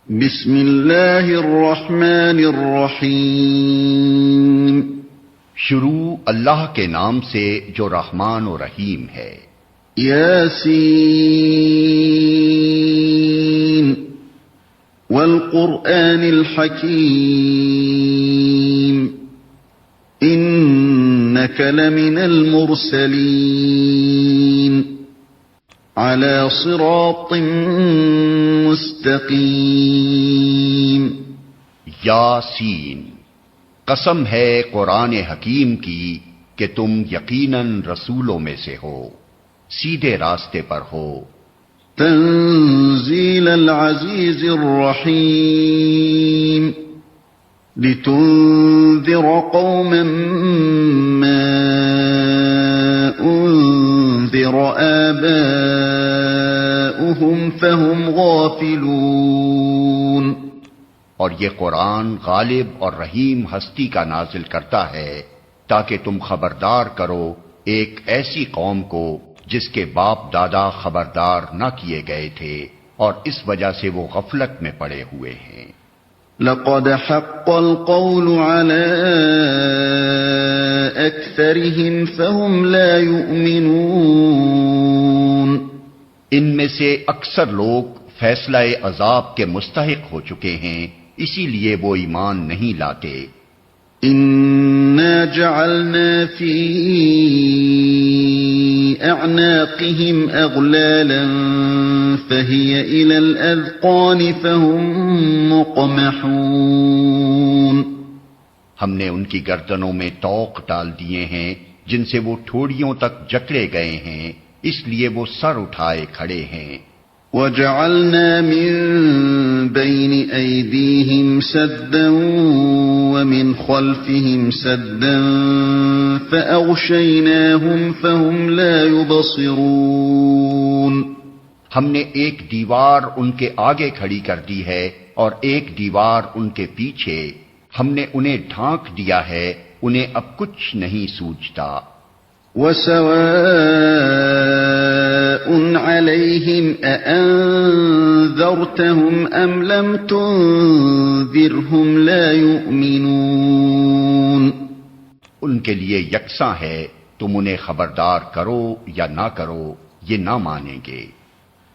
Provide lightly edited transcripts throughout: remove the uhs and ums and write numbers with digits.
بسم اللہ الرحمن الرحیم. شروع اللہ کے نام سے جو رحمان و رحیم ہے. یاسین والقرآن الحکیم انک لمن المرسلین علی صراط مستقیم. یاسین، قسم ہے قرآن حکیم کی کہ تم یقیناً رسولوں میں سے ہو، سیدھے راستے پر ہو. تنزیل العزیز الرحیم لتنذر قوما ما انذر آباؤهم فهم غافلون. اور یہ قرآن غالب اور رحیم ہستی کا نازل کرتا ہے تاکہ تم خبردار کرو ایک ایسی قوم کو جس کے باپ دادا خبردار نہ کیے گئے تھے اور اس وجہ سے وہ غفلت میں پڑے ہوئے ہیں. لقد حق القول على اکثرهم فهم لا يؤمنون. ان میں سے اکثر لوگ فیصلہ عذاب کے مستحق ہو چکے ہیں، اسی لیے وہ ایمان نہیں لاتے. انا جعلنا فی اعناقهم اغلالا فهي الى الاذقان فهم مقمحون. ہم نے ان کی گردنوں میں طوق ڈال دیے ہیں جن سے وہ ٹھوڑیوں تک جکڑے گئے ہیں، اس لیے وہ سر اٹھائے کھڑے ہیں. وَجَعَلْنَا مِن بَيْنِ أَيْدِيهِمْ سَدًّا وَمِنْ خَلْفِهِمْ سَدًّا فَأَغْشَيْنَاهُمْ فَهُمْ لَا يُبْصِرُونَ. ہم نے ایک دیوار ان کے آگے کھڑی کر دی ہے اور ایک دیوار ان کے پیچھے. ہم نے انہیں ڈھانک دیا ہے، انہیں اب کچھ نہیں سوچتا. وَسَوَاءٌ عَلَيْهِمْ أَأَنذَرْتَهُمْ أَمْ لَمْ تُنذِرْهُمْ لَا يُؤْمِنُونَ. ان کے لیے یکساں ہے، تم انہیں خبردار کرو یا نہ کرو، یہ نہ مانیں گے.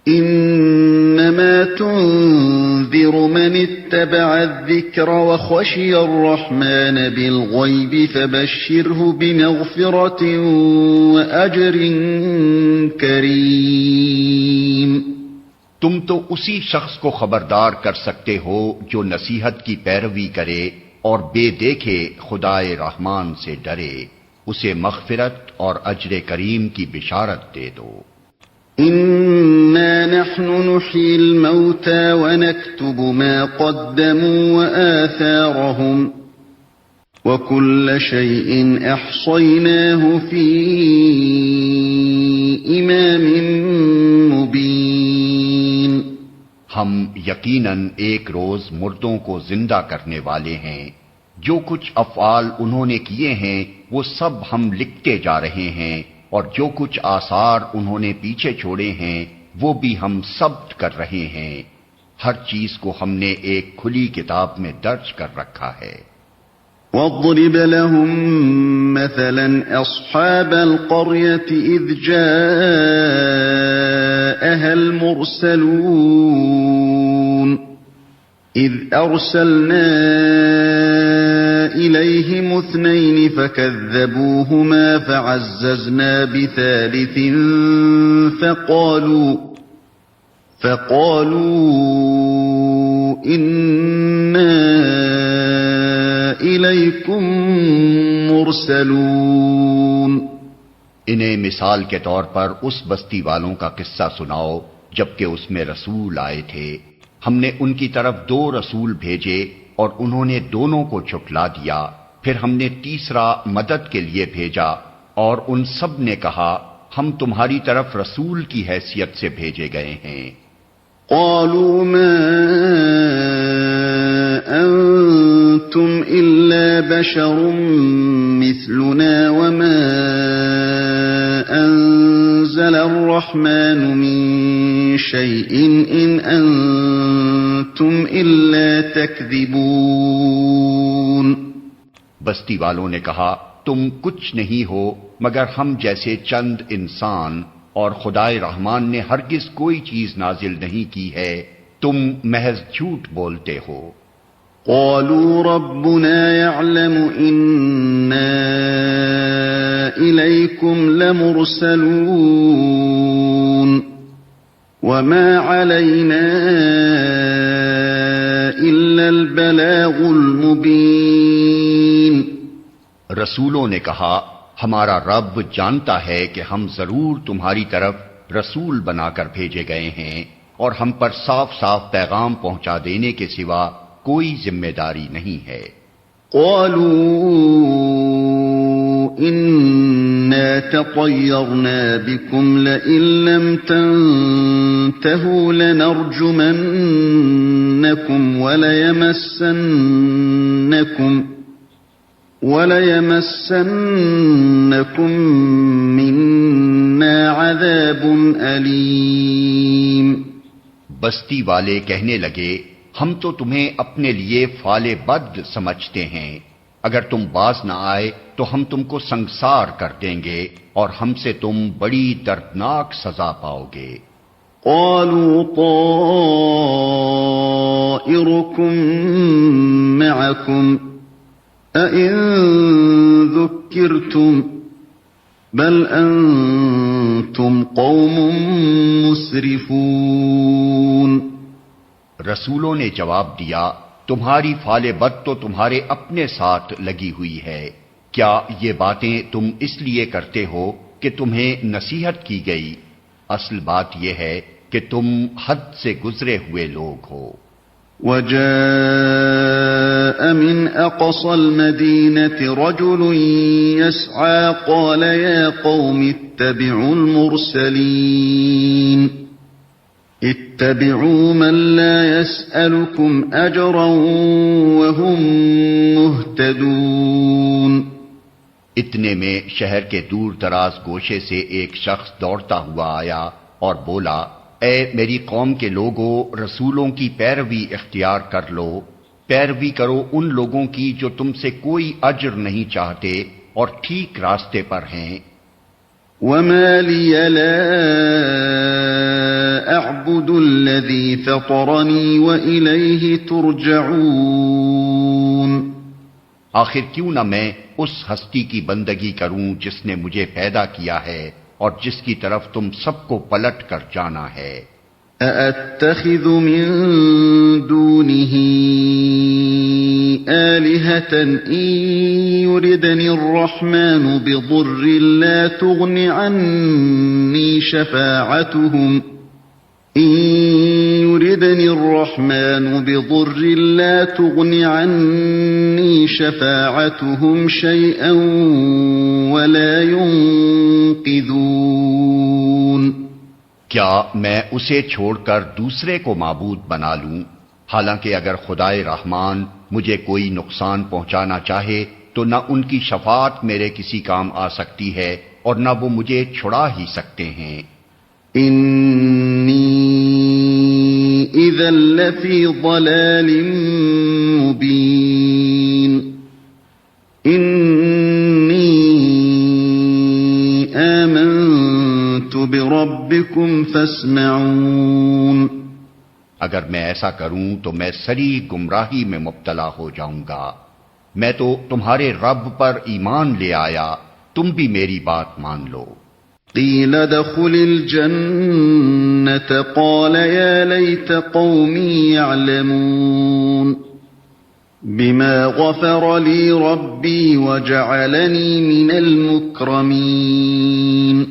انما تنذر من اتبع الذکر وخشی الرحمن بالغیب فبشره بمغفرة واجر کریم. تم تو اسی شخص کو خبردار کر سکتے ہو جو نصیحت کی پیروی کرے اور بے دیکھے خدائے رحمان سے ڈرے، اسے مغفرت اور اجر کریم کی بشارت دے دو. إنا نحن نحيي الموتى ونكتب ما قدموا وآثارهم وكل شيء أحصيناه في إمام مبين. ہم یقیناً ایک روز مردوں کو زندہ کرنے والے ہیں، جو کچھ افعال انہوں نے کیے ہیں وہ سب ہم لکھتے جا رہے ہیں، اور جو کچھ آثار انہوں نے پیچھے چھوڑے ہیں وہ بھی ہم ثبت کر رہے ہیں. ہر چیز کو ہم نے ایک کھلی کتاب میں درج کر رکھا ہے. وَاضْرِبْ لَهُم مَّثَلًا أَصْحَابَ الْقَرْيَةِ إِذْ جَاءَهَا الْمُرْسَلُونَ إِذْ أَرْسَلْنَا إِلَيْهِمُ اثْنَيْنِ فَكَذَّبُوهُمَا فَعَزَّزْنَا بِثَالِثٍ فَقَالُوا إِنَّا إِلَيْكُمْ مُرْسَلُونَ. انہیں مثال کے طور پر اس بستی والوں کا قصہ سناؤ جبکہ اس میں رسول آئے تھے. ہم نے ان کی طرف 2 رسول بھیجے اور انہوں نے دونوں کو جھٹلا دیا. پھر ہم نے تیسرا مدد کے لیے بھیجا اور ان سب نے کہا ہم تمہاری طرف رسول کی حیثیت سے بھیجے گئے ہیں. قالوا ما انتم الا بشر مثلنا وما انزل الرحمن من شيء ان انتم أنتم إلا تكذبون. بستی والوں نے کہا تم کچھ نہیں ہو مگر ہم جیسے چند انسان، اور خدائے رحمان نے ہرگز کوئی چیز نازل نہیں کی ہے، تم محض جھوٹ بولتے ہو۔ قالوا ربنا يعلم إنا إليكم لمرسلون وما علينا إلا البلاغ المبين. رسولوں نے کہا ہمارا رب جانتا ہے کہ ہم ضرور تمہاری طرف رسول بنا کر بھیجے گئے ہیں، اور ہم پر صاف صاف پیغام پہنچا دینے کے سوا کوئی ذمہ داری نہیں ہے۔ قالوا إنا تطيرنا بكم لئن لم تنتهوا لنرجمنكم وليمسنكم منا عذاب أليم. بستی والے کہنے لگے ہم تو تمہیں اپنے لیے فال بد سمجھتے ہیں، اگر تم باز نہ آئے تو ہم تم کو سنگسار کر دیں گے اور ہم سے تم بڑی دردناک سزا پاؤ گے۔ قالوا طائركم معكم أئن ذكرتم بل أنتم قوم مسرفون. رسولوں نے جواب دیا تمہاری فال بد تو تمہارے اپنے ساتھ لگی ہوئی ہے، کیا یہ باتیں تم اس لیے کرتے ہو کہ تمہیں نصیحت کی گئی؟ اصل بات یہ ہے کہ تم حد سے گزرے ہوئے لوگ ہو۔ وجاء من أقصى المدينة رجل يسعى قال يا قوم اتبعوا المرسلين اتبعوا من لا يسألكم أجرا وهم مهتدون. اتنے میں شہر کے دور دراز گوشے سے ایک شخص دوڑتا ہوا آیا اور بولا اے میری قوم کے لوگوں، رسولوں کی پیروی اختیار کر لو، پیروی کرو ان لوگوں کی جو تم سے کوئی اجر نہیں چاہتے اور ٹھیک راستے پر ہیں۔ وما لي لا أعبد الذي فطرني وإليه ترجعون. آخر کیوں نہ میں اس ہستی کی بندگی کروں جس نے مجھے پیدا کیا ہے اور جس کی طرف تم سب کو پلٹ کر جانا ہے۔ أأتخذ من دونه آلهة إن يردني الرحمن بضر لا تغن عني شفاعتهم إن يردني الرحمن بضر لا تغن عني شفاعتهم شيئا ولا ينقذون. کیا میں اسے چھوڑ کر دوسرے کو معبود بنا لوں؟ حالانکہ اگر خدائے رحمان مجھے کوئی نقصان پہنچانا چاہے تو نہ ان کی شفاعت میرے کسی کام آ سکتی ہے اور نہ وہ مجھے چھڑا ہی سکتے ہیں۔ انی اذا لفی ضلال مبین. انی آمنت بربکم فاسمعون. اگر میں ایسا کروں تو میں سری گمراہی میں مبتلا ہو جاؤں گا۔ میں تو تمہارے رب پر ایمان لے آیا، تم بھی میری بات مان لو۔ قیل ادخل الجنة قال یا لیت قومی یعلمون بما غفر لی ربی وجعلنی من المکرمین.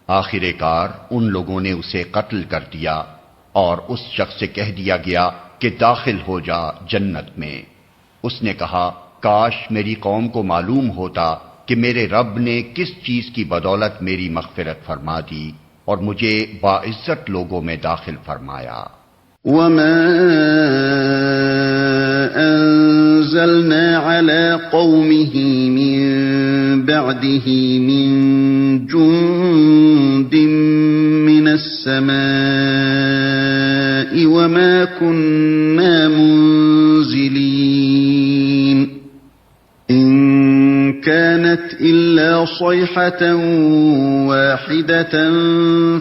آخر کار ان لوگوں نے اسے قتل کر دیا اور اس شخص سے کہہ دیا گیا کہ داخل ہو جا جنت میں۔ اس نے کہا کاش میری قوم کو معلوم ہوتا کہ میرے رب نے کس چیز کی بدولت میری مغفرت فرما دی اور مجھے باعزت لوگوں میں داخل فرمایا۔ وما انزلنا على قومه من بعده من جند من السماء وما كنا إِنَّا مُنزِلِينَ إِن كَانَتْ إِلَّا صَيْحَةً وَاحِدَةً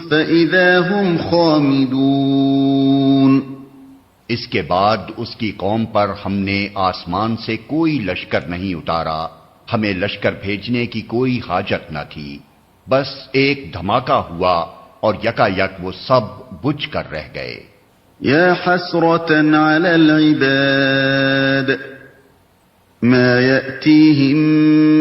فَإِذَا هُمْ خَامِدُونَ اس کے بعد اس کی قوم پر ہم نے آسمان سے کوئی لشکر نہیں اتارا، ہمیں لشکر بھیجنے کی کوئی حاجت نہ تھی، بس ایک دھماکہ ہوا اور یکا یک وہ سب بجھ کر رہ گئے۔ یا حسرة علی العباد ما یأتیہم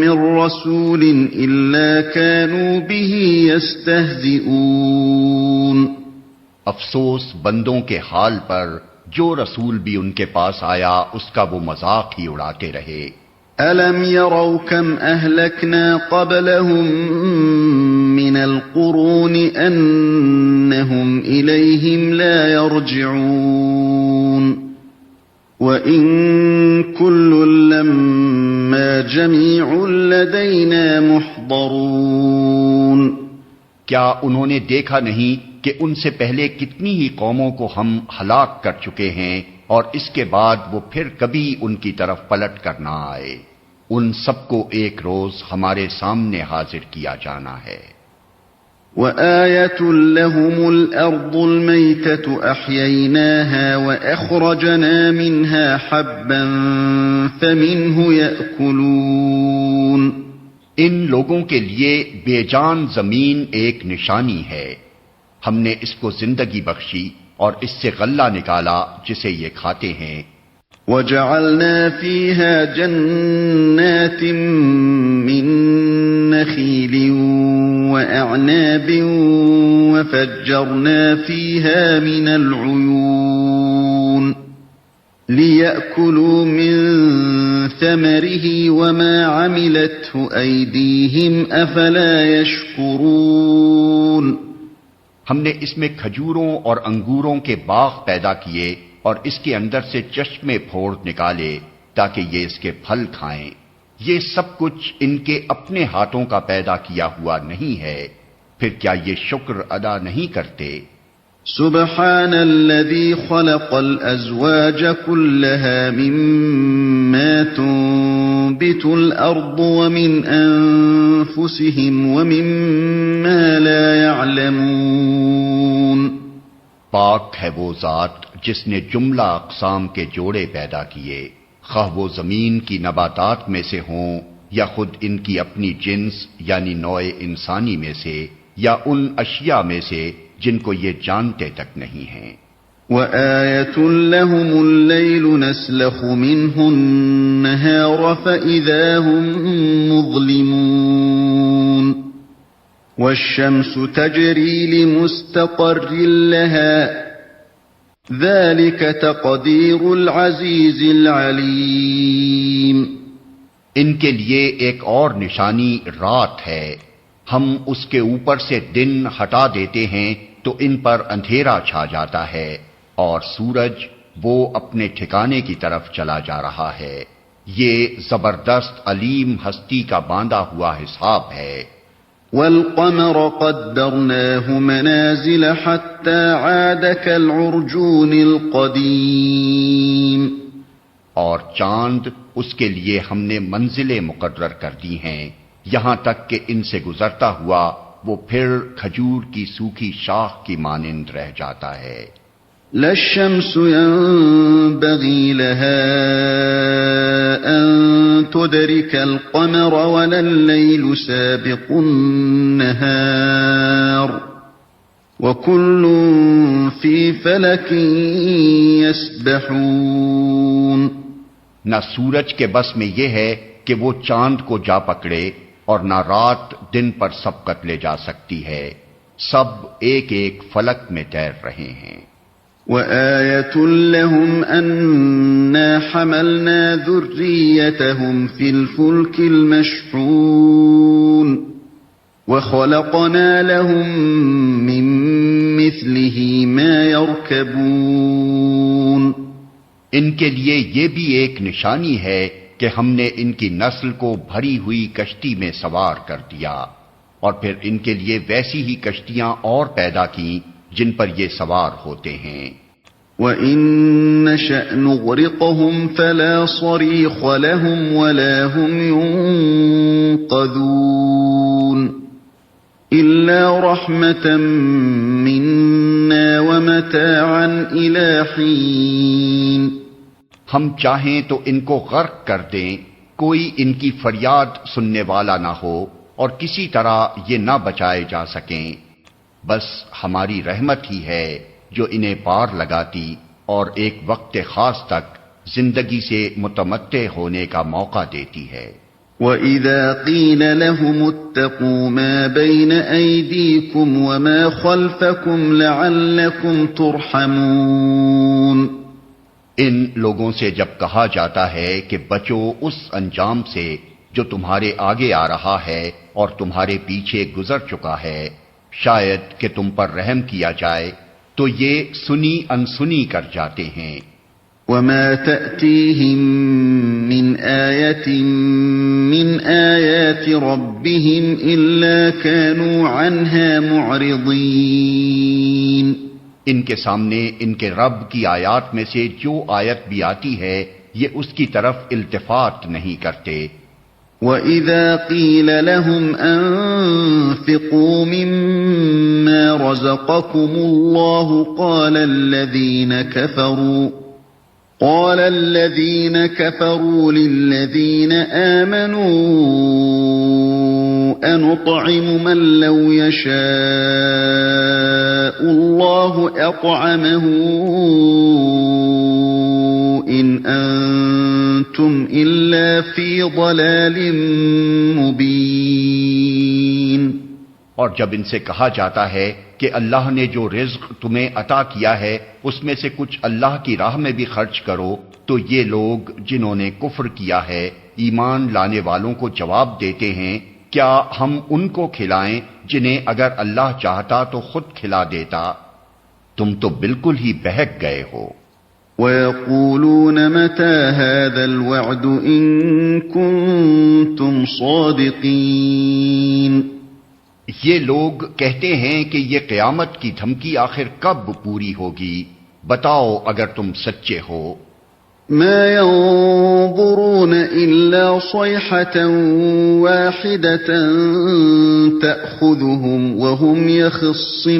من رسول الا كانوا به یستہزئون۔ افسوس بندوں کے حال پر جو رسول بھی ان کے پاس آیا اس کا وہ مذاق ہی اڑاتے رہے۔ أَلَمْ يَرَوْا كَمْ أَهْلَكْنَا قَبْلَهُمْ مِنَ الْقُرُونِ أَنَّهُمْ إِلَيْهِمْ لَا يَرْجِعُونَ وَإِن كُلٌّ لَّمَّا جَمِيعٌ لَّدَيْنَا مُحْضَرُونَ۔ کیا انہوں نے دیکھا نہیں کہ ان سے پہلے کتنی ہی قوموں کو ہم ہلاک کر چکے ہیں اور اس کے بعد وہ پھر کبھی ان کی طرف پلٹ کر نہ آئے، ان سب کو ایک روز ہمارے سامنے حاضر کیا جانا ہے۔ وَآيَةٌ لَّهُمُ الْأَرْضُ الْمَيْتَةُ أَحْيَيْنَاهَا وَأَخْرَجْنَا مِنْهَا حَبًّا فَمِنْهُ يَأْكُلُونَ۔ ان لوگوں کے لیے بے جان زمین ایک نشانی ہے، ہم نے اس کو زندگی بخشی اور اس سے غلہ نکالا جسے یہ کھاتے ہیں۔ وَجَعَلْنَا فِيهَا جَنَّاتٍ مِّن نَّخِيلٍ وَأَعْنَابٍ وَفَجَّرْنَا فِيهَا مِنَ الْعُيُونِ لِيَأْكُلُوا مِن ثَمَرِهِ وَمَا عَمِلَتْهُ أَيْدِيهِمْ أَفَلَا يَشْكُرُونَ۔ ہم نے اس میں کھجوروں اور انگوروں کے باغ پیدا کیے اور اس کے اندر سے چشمے پھوڑ نکالے تاکہ یہ اس کے پھل کھائیں، یہ سب کچھ ان کے اپنے ہاتھوں کا پیدا کیا ہوا نہیں ہے، پھر کیا یہ شکر ادا نہیں کرتے؟ سبحان الذي خلق الأزواج كلها مما تنبت الأرض ومن أنفسهم ومما لا يعلمون۔ پاک ہے وہ ذات جس نے جملہ اقسام کے جوڑے پیدا کیے، خواہ وہ زمین کی نباتات میں سے ہوں یا خود ان کی اپنی جنس یعنی نوع انسانی میں سے یا ان اشیاء میں سے جن کو یہ جانتے تک نہیں ہیں۔ وَآيَةٌ لَّهُمُ اللَّيْلُ نَسْلَخُ مِنْهُ النَّهَارَ فَإِذَا هُم مُّظْلِمُونَ وَالشَّمْسُ تَجْرِي لِمُسْتَقَرٍّ لَّهَا ذَلِكَ تَقْدِيرُ الْعَزِيزِ الْعَلِيمِ۔ ان کے لیے ایک اور نشانی رات ہے، ہم اس کے اوپر سے دن ہٹا دیتے ہیں تو ان پر اندھیرا چھا جاتا ہے اور سورج وہ اپنے ٹھکانے کی طرف چلا جا رہا ہے، یہ زبردست علیم ہستی کا باندھا ہوا حساب ہے۔ وَالْقَمَرَ قَدَّرْنَاهُ مَنَازِلَ حَتَّى عَادَ كَالْعُرْجُونِ الْقَدِيمِ۔ اور چاند اس کے لیے ہم نے منزلیں مقرر کر دی ہیں، یہاں تک کہ ان سے گزرتا ہوا وہ پھر کھجور کی سوکھی شاخ کی مانند رہ جاتا ہے۔ لا الشمس ينبغي لها أن تدرك القمر ولا الليل سابق النهار وكل في فلك يسبحون۔ نہ سورج کے بس میں یہ ہے کہ وہ چاند کو جا پکڑے اور نہ رات دن پر سبقت لے جا سکتی ہے، سب ایک ایک فلک میں تیر رہے ہیں۔ وَآيَةٌ لَّهُمْ أَنَّا حَمَلْنَا ذُرِّيَّتَهُمْ فِي الْفُلْكِ الْمَشْحُونِ وَخَلَقْنَا لَهُم مِّن مِّثْلِهِ مَا يَرْكَبُونَ۔ ان کے لیے یہ بھی ایک نشانی ہے کہ ہم نے ان کی نسل کو بھری ہوئی کشتی میں سوار کر دیا اور پھر ان کے لیے ویسی ہی کشتیاں اور پیدا کیں جن پر یہ سوار ہوتے ہیں۔ وَإِن نَّشَأْ نُغْرِقْهُمْ فَلَا صَرِيخَ لَهُمْ وَلَا هُمْ يُنقَذُونَ إِلَّا رَحْمَةً مِنَّا وَمَتَاعًا إِلَى حِينٍ ہم چاہیں تو ان کو غرق کر دیں، کوئی ان کی فریاد سننے والا نہ ہو اور کسی طرح یہ نہ بچائے جا سکیں، بس ہماری رحمت ہی ہے جو انہیں پار لگاتی اور ایک وقت خاص تک زندگی سے متمتع ہونے کا موقع دیتی ہے۔ وَإِذَا قِيلَ لَهُمُ اتَّقُوا مَا بَيْنَ أَيْدِيكُمْ وَمَا خَلْفَكُمْ لَعَلَّكُمْ تُرْحَمُونَ ان لوگوں سے جب کہا جاتا ہے کہ بچو اس انجام سے جو تمہارے آگے آ رہا ہے اور تمہارے پیچھے گزر چکا ہے، شاید کہ تم پر رحم کیا جائے، تو یہ سنی انسنی کر جاتے ہیں۔ وَمَا تَأْتِيهِم مِّنْ آيَةٍ مِّنْ آيَاتِ رَبِّهِمْ إِلَّا كَانُوا عَنْهَا مُعْرِضِينَ ان کے سامنے ان کے رب کی آیات میں سے جو آیت بھی آتی ہے یہ اس کی طرف التفات نہیں کرتے۔ وَإِذَا قِيلَ لَهُمْ أَنفِقُوا مِمَّا رَزَقَكُمُ اللَّهُ قَالَ الَّذِينَ كَفَرُوا لِلَّذِينَ آمَنُوا أَنُطْعِمُ مَن لَّوْ يَشَاءُ اللَّهُ أَطْعَمَهُ إِنْ أَنتُمْ إِلَّا فِي ضَلَالٍ مُبِينٍ اور جب ان سے کہا جاتا ہے کہ اللہ نے جو رزق تمہیں عطا کیا ہے اس میں سے کچھ اللہ کی راہ میں بھی خرچ کرو، تو یہ لوگ جنہوں نے کفر کیا ہے ایمان لانے والوں کو جواب دیتے ہیں، کیا ہم ان کو کھلائیں جنہیں اگر اللہ چاہتا تو خود کھلا دیتا؟ تم تو بالکل ہی بہک گئے ہو۔ وَيَقُولُونَ مَتَى هَذَا الْوَعْدُ إِن كُنتُمْ صَادِقِينَ یہ لوگ کہتے ہیں کہ یہ قیامت کی دھمکی آخر کب پوری ہوگی، بتاؤ اگر تم سچے ہو۔ ما ينظرون إلا صيحة واحدة تأخذهم وهم يخصمون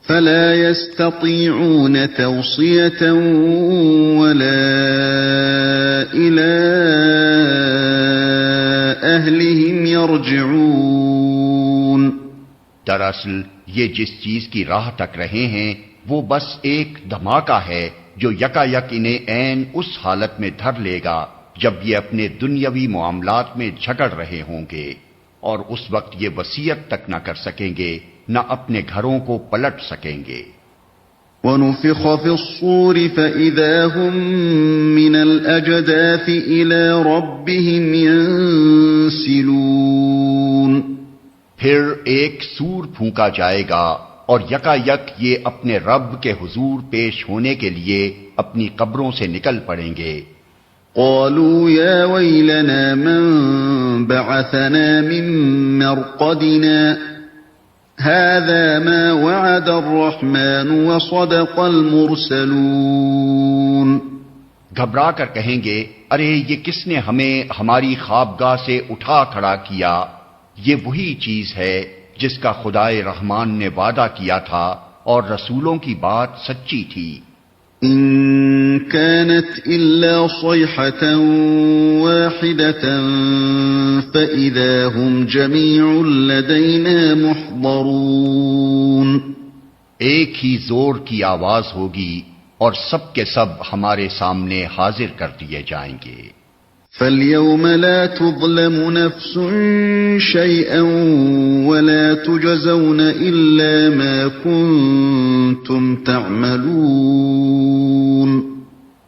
فلا يستطيعون توصية ولا إلى أهلهم يرجعون دراصل یہ جس چیز کی راہ تک رہے ہیں وہ بس ایک دھماکہ ہے جو یکا یک انہیں عین اس حالت میں دھر لے گا جب یہ اپنے دنیاوی معاملات میں جھگڑ رہے ہوں گے، اور اس وقت یہ وصیت تک نہ کر سکیں گے، نہ اپنے گھروں کو پلٹ سکیں گے۔ وَنُفِخَ فِي الصُّورِ فَإِذَا هُم مِّنَ الْأَجْدَاثِ إِلَى رَبِّهِمْ يَنسِلُونَ پھر ایک سور پھونکا جائے گا اور یکا یک یہ اپنے رب کے حضور پیش ہونے کے لیے اپنی قبروں سے نکل پڑیں گے۔ قالوا يا ويلنا من بعثنا من مرقدنا هذا ما وعد الرحمن وصدق المرسلون گھبرا کر کہیں گے، ارے یہ کس نے ہمیں ہماری خوابگاہ سے اٹھا کھڑا کیا؟ یہ وہی چیز ہے جس کا خدائے رحمان نے وعدہ کیا تھا اور رسولوں کی بات سچی تھی۔ ان كانت الا صيحة واحدة فاذا هم جميع لدينا محضرون ایک ہی زور کی آواز ہوگی اور سب کے سب ہمارے سامنے حاضر کر دیے جائیں گے۔ فَالْيَوْمَ لَا تُظْلَمُ نَفْسٌ شَيْئًا وَلَا تُجْزَوْنَ إِلَّا مَا كُنتُمْ تَعْمَلُونَ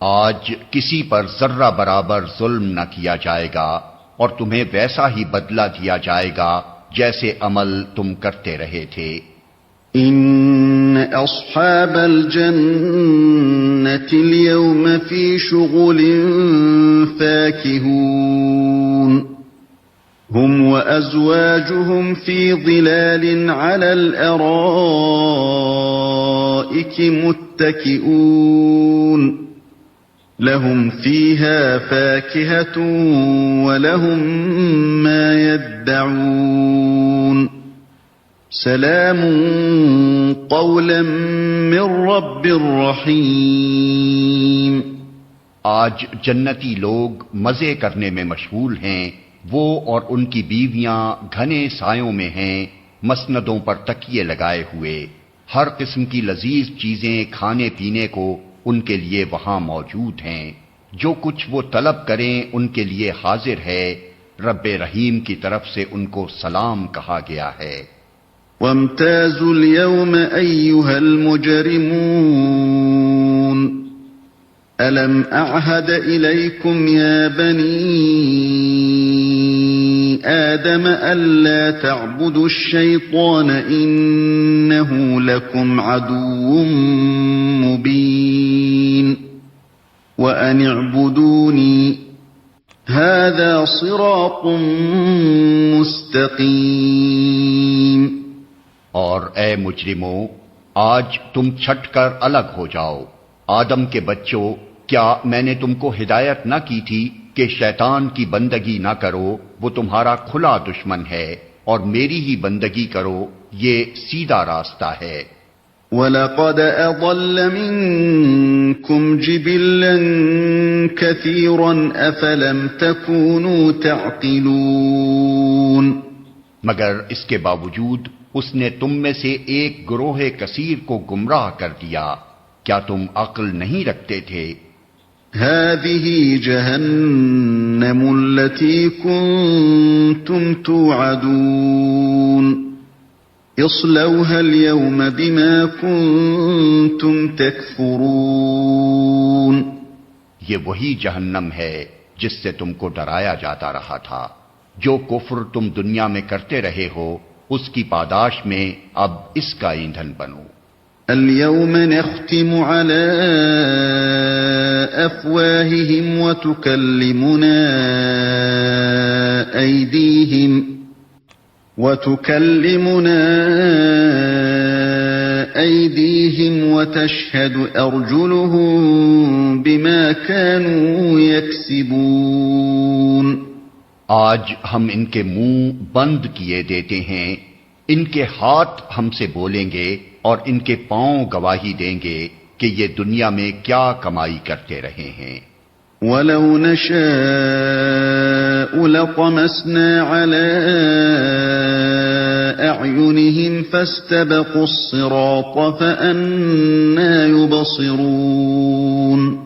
آج کسی پر ذرہ برابر ظلم نہ کیا جائے گا اور تمہیں ویسا ہی بدلہ دیا جائے گا جیسے عمل تم کرتے رہے تھے۔ ان اصحاب الجنة اليوم في شغل فاكهون هم وازواجهم في ظلال على الارائك الْأَرَائِكِ مُتَّكِئُونَ لَهُمْ فِيهَا فَاكِهَةٌ وَلَهُمْ مَا يَدَّعُونَ سَلَامٌ قَوْلًا مِّن رَّبٍّ رَّحِيمٍ۔ آج جنتی لوگ مزے کرنے میں مشغول ہیں، وہ اور ان کی بیویاں گھنے سایوں میں ہیں، مسندوں پر تکیے لگائے ہوئے، ہر قسم کی لذیذ چیزیں کھانے پینے کو ان کے لیے وہاں موجود ہیں، جو کچھ وہ طلب کریں ان کے لیے حاضر ہے، رب رحیم کی طرف سے ان کو سلام کہا گیا ہے۔ وَامْتَازُوا الْيَوْمَ أَيُّهَا الْمُجْرِمُونَ أَلَمْ أَعْهَدْ إِلَيْكُمْ يَا بَنِي آدَمَ أَلَّا تَعْبُدُوا الشَّيْطَانَ إِنَّهُ لَكُمْ عَدُوٌّ مُّبِينٌ وَأَنِ اعْبُدُونِي هَذَا صِرَاطٌ مُّسْتَقِيمٌ۔ اور اے مجرموں، آج تم چھٹ کر الگ ہو جاؤ۔ آدم کے بچوں، کیا میں نے تم کو ہدایت نہ کی تھی کہ شیطان کی بندگی نہ کرو، وہ تمہارا کھلا دشمن ہے، اور میری ہی بندگی کرو، یہ سیدھا راستہ ہے۔ وَلَقَدْ أَضَلَّ مِنكُمْ جِبِلًّا كَثِيرًا أَفَلَمْ تَكُونُوا تَعْقِلُونَ۔ مگر اس کے باوجود اس نے تم میں سے ایک گروہ کثیر کو گمراہ کر دیا، کیا تم عقل نہیں رکھتے تھے؟ هَذِهِ جَهَنَّمُ الَّتِي كُنتُمْ تُوعَدُونَ اصْلَوْهَا الْيَوْمَ بِمَا كُنتُمْ تَكْفُرُونَ۔ یہ وہی جہنم ہے جس سے تم کو ڈرایا جاتا رہا تھا، جو کفر تم دنیا میں کرتے رہے ہو، اس کی پاداش میں اب اس کا ایندھن بنو۔ اليوم نختم على أفواههم وتكلمنا أيديهم وتشهد أرجلهم بما كانوا يكسبون۔ آج ہم ان کے منہ بند کیے دیتے ہیں، ان کے ہاتھ ہم سے بولیں گے اور ان کے پاؤں گواہی دیں گے کہ یہ دنیا میں کیا کمائی کرتے رہے ہیں۔ وَلَوْ نَشَاءُ لَطَمَسْنَا عَلَىٰ أَعْيُنِهِمْ فَاسْتَبَقُوا الصِّرَاطَ فَأَنَّىٰ يُبْصِرُونَ۔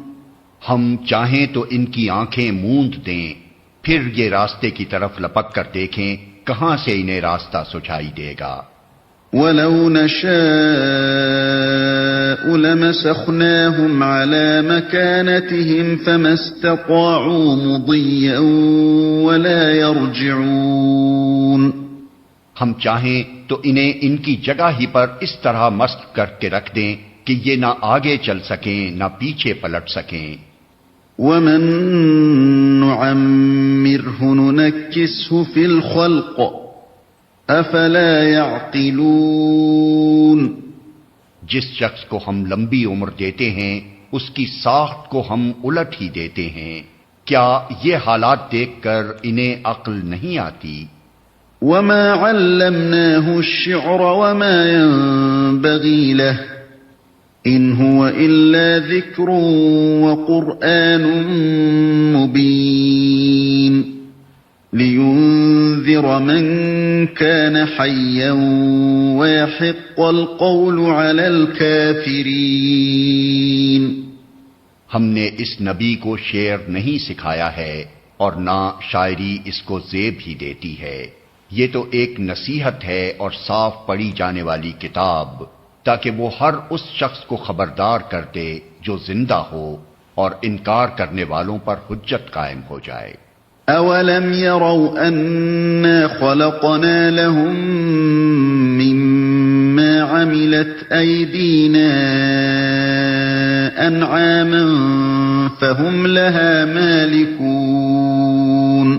ہم چاہیں تو ان کی آنکھیں موند دیں، پھر یہ راستے کی طرف لپک کر دیکھیں کہاں سے انہیں راستہ سجھائی دے گا۔ وَلَوْ نَشَاءُ لَمَسَخْنَاهُمْ عَلَىٰ مَكَانَتِهِمْ فَمَا اسْتَطَاعُوا مُضِيًّا وَلَا يَرْجِعُونَ۔ ہم چاہیں تو انہیں ان کی جگہ ہی پر اس طرح مست کر کے رکھ دیں کہ یہ نہ آگے چل سکیں نہ پیچھے پلٹ سکیں۔ وَمَن نُّعَمِّرْهُ نُنَكِّسْهُ فِي الْخَلْقِ أَفَلَا يَعْقِلُونَ۔ جس شخص کو ہم لمبی عمر دیتے ہیں اس کی ساخت کو ہم الٹ ہی دیتے ہیں، کیا یہ حالات دیکھ کر انہیں عقل نہیں آتی؟ وَمَا عَلَّمْنَاهُ الشِّعْرَ وَمَا يَنبَغِي لَهُ إِنْ هُوَ إِلَّا ذِكْرٌ وَقُرْآنٌ مُّبِينٌ لِيُنذِرَ مَن كَانَ حَيًّا وَيَحِقَّ الْقَوْلُ عَلَى الْكَافِرِينَ۔ ہم نے اس نبی کو شعر نہیں سکھایا ہے اور نہ شاعری اس کو زیب ہی دیتی ہے، یہ تو ایک نصیحت ہے اور صاف پڑھی جانے والی کتاب، تاکہ وہ ہر اس شخص کو خبردار کر دے جو زندہ ہو اور انکار کرنے والوں پر حجت قائم ہو جائے۔ أَوَلَمْ يَرَوْا أَنَّا خَلَقْنَا لَهُم مِّمَّا عَمِلَتْ أَيْدِينَا أَنْعَامًا فَهُمْ لَهَا مَالِكُونَ۔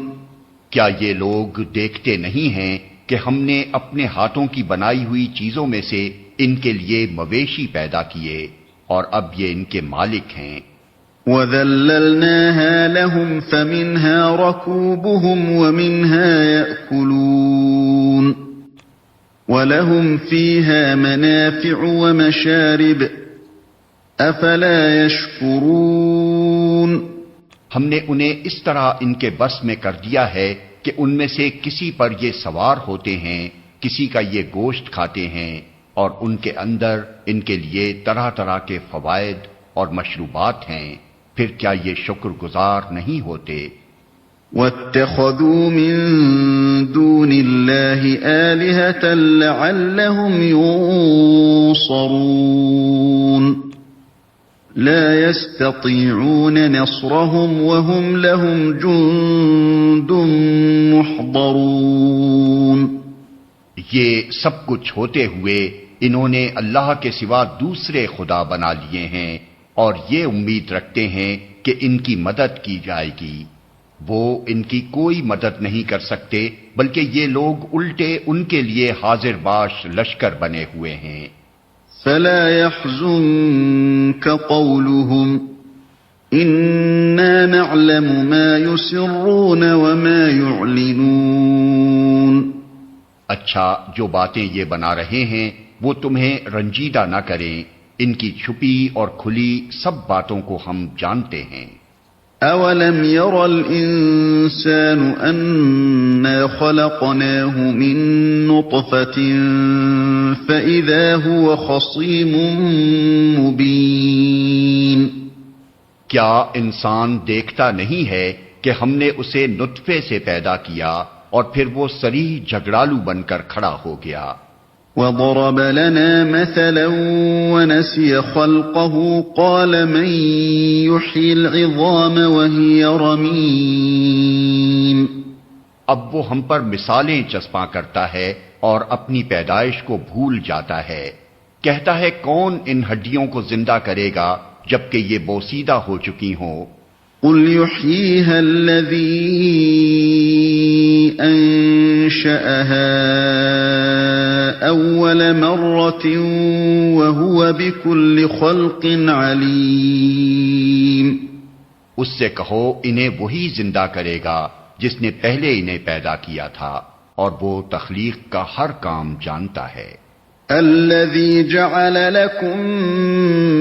کیا یہ لوگ دیکھتے نہیں ہیں کہ ہم نے اپنے ہاتھوں کی بنائی ہوئی چیزوں میں سے ان کے لیے مویشی پیدا کیے اور اب یہ ان کے مالک ہیں۔ وَذَلَّلْنَاهَا لَهُمْ فَمِنْهَا رَكُوبُهُمْ وَمِنْهَا يَأْكُلُونَ وَلَهُمْ فِيهَا مَنَافِعُ وَمَشَارِبُ أَفَلَا يَشْكُرُونَ۔ ہم نے انہیں اس طرح ان کے بس میں کر دیا ہے کہ ان میں سے کسی پر یہ سوار ہوتے ہیں، کسی کا یہ گوشت کھاتے ہیں، اور ان کے اندر ان کے لیے طرح طرح کے فوائد اور مشروبات ہیں، پھر کیا یہ شکر گزار نہیں ہوتے؟ وَاتَّخَذُوا مِن دُونِ اللَّهِ آلِهَةً لَعَلَّهُمْ يُنصَرُونَ لَا يَسْتَطِيعُونَ نَصْرَهُمْ وَهُمْ لَهُمْ جُندٌ مُحْضَرُونَ۔ یہ سب کچھ ہوتے ہوئے انہوں نے اللہ کے سوا دوسرے خدا بنا لیے ہیں اور یہ امید رکھتے ہیں کہ ان کی مدد کی جائے گی۔ وہ ان کی کوئی مدد نہیں کر سکتے، بلکہ یہ لوگ الٹے ان کے لیے حاضر باش لشکر بنے ہوئے ہیں۔ فَلَا يَحْزُنكَ قَوْلُهُمْ إِنَّا نَعْلَمُ مَا يُسِرُّونَ وَمَا يُعْلِنُونَ۔ اچھا، جو باتیں یہ بنا رہے ہیں وہ تمہیں رنجیدہ نہ کریں، ان کی چھپی اور کھلی سب باتوں کو ہم جانتے ہیں۔ أَوَلَمْ يَرَ الْإِنسَانُ أَنَّا خَلَقْنَاهُ مِن نُّطْفَةٍ فَإِذَا هُوَ خَصِيمٌ مُّبِينٌ۔ کیا انسان دیکھتا نہیں ہے کہ ہم نے اسے نطفے سے پیدا کیا اور پھر وہ صریح جھگڑالو بن کر کھڑا ہو گیا۔ وَضَرَبَ لَنَا مَثَلًا وَنَسِيَ خَلْقَهُ قَالَ مَن يُحْيِي الْعِظَامَ وَهِيَ رَمِيمٌ۔ اب وہ ہم پر مثالیں چسپاں کرتا ہے اور اپنی پیدائش کو بھول جاتا ہے، کہتا ہے کون ان ہڈیوں کو زندہ کرے گا جبکہ یہ بوسیدہ ہو چکی ہوں۔ قُلْ يُحْيِيهَا الَّذِي أَنشَأَهَا أَوَّلَ مَرَّةٍ وَهُوَ بِكُلِّ خَلْقٍ عَلِيمٌ۔ اس سے کہو انہیں وہی زندہ کرے گا جس نے پہلے انہیں پیدا کیا تھا، اور وہ تخلیق کا ہر کام جانتا ہے۔ الذي جعل لكم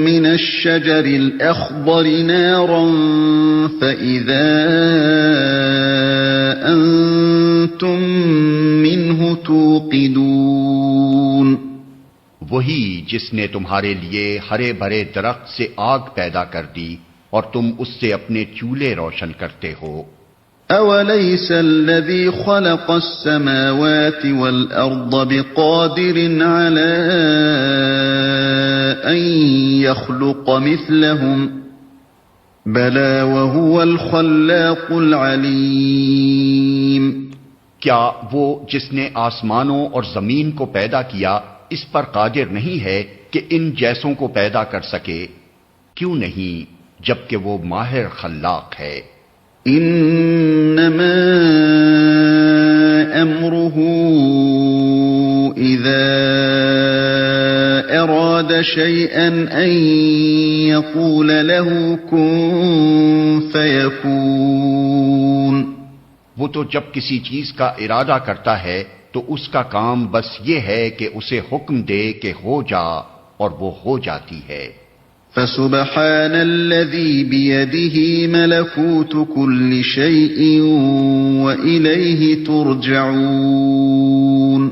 من الشجر الأخضر نارا فإذا أنتم منه توقدون۔ وہی جس نے تمہارے لیے ہرے بھرے درخت سے آگ پیدا کر دی اور تم اس سے اپنے چولہے روشن کرتے ہو۔ أَوَلَيْسَ الَّذِي خَلَقَ السَّمَاوَاتِ وَالْأَرْضَ بِقَادِرٍ عَلَىٰ أَن يَخْلُقَ مِثْلَهُم بَلَىٰ وَهُوَ الْخَلَّاقُ الْعَلِيمُ۔ کیا وہ جس نے آسمانوں اور زمین کو پیدا کیا اس پر قادر نہیں ہے کہ ان جیسوں کو پیدا کر سکے؟ کیوں نہیں، جبکہ وہ ماہر خلاق ہے۔ انما امره اذا اراد شيئا ان يقول له كن فيكون۔ وہ تو جب کسی چیز کا ارادہ کرتا ہے تو اس کا کام بس یہ ہے کہ اسے حکم دے کہ ہو جا، اور وہ ہو جاتی ہے۔ فسبحان الذي بيده ملكوت كل شيء وإليه ترجعون۔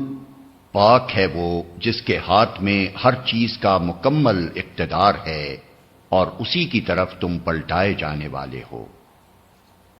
پاک ہے وہ جس کے ہاتھ میں ہر چیز کا مکمل اقتدار ہے اور اسی کی طرف تم پلٹائے جانے والے ہو۔